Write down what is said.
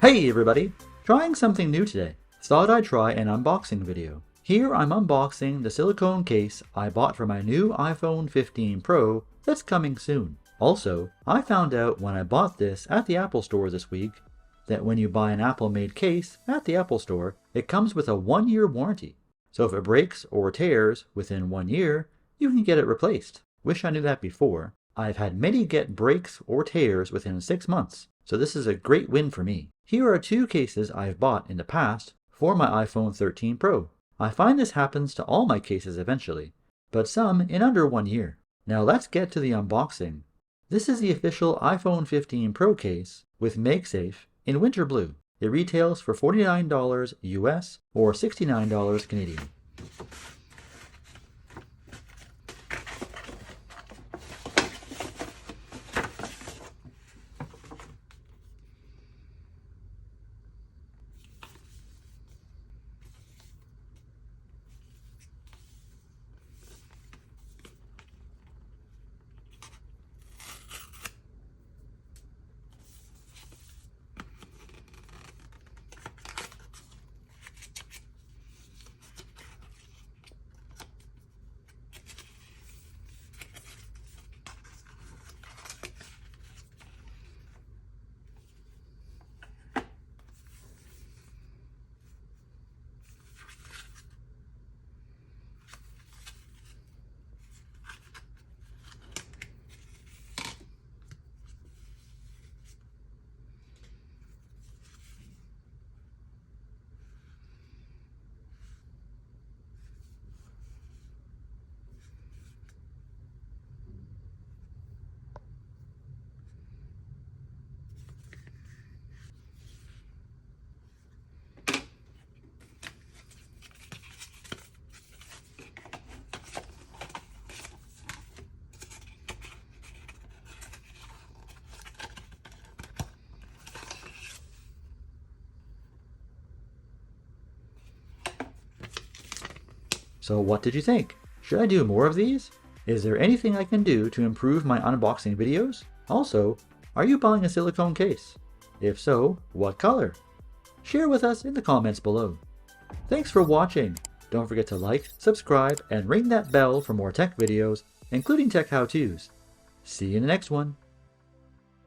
Hey everybody! Trying something new today. Thought I'd try an unboxing video. Here I'm unboxing the silicone case I bought for my new iPhone 15 Pro that's coming soon. Also, I found out when I bought this at the Apple Store this week that when you buy an Apple-made case at the Apple Store, it comes with a 1-year warranty. So if it breaks or tears within 1 year, you can get it replaced. Wish I knew that before. I've had many get breaks or tears within 6 months, so this is a great win for me. Here are 2 cases I've bought in the past for my iPhone 13 Pro. I find this happens to all my cases eventually, but some in under 1 year. Now let's get to the unboxing. This is the official iPhone 15 Pro case with MagSafe in winter blue. It retails for $49 US or $69 Canadian. So what did you think? Should I do more of these? Is there anything I can do to improve my unboxing videos? Also, are you buying a silicone case? If so, what color? Share with us in the comments below. Thanks for watching. Don't forget to like, subscribe, and ring that bell for more tech videos, including tech how-tos. See you in the next one.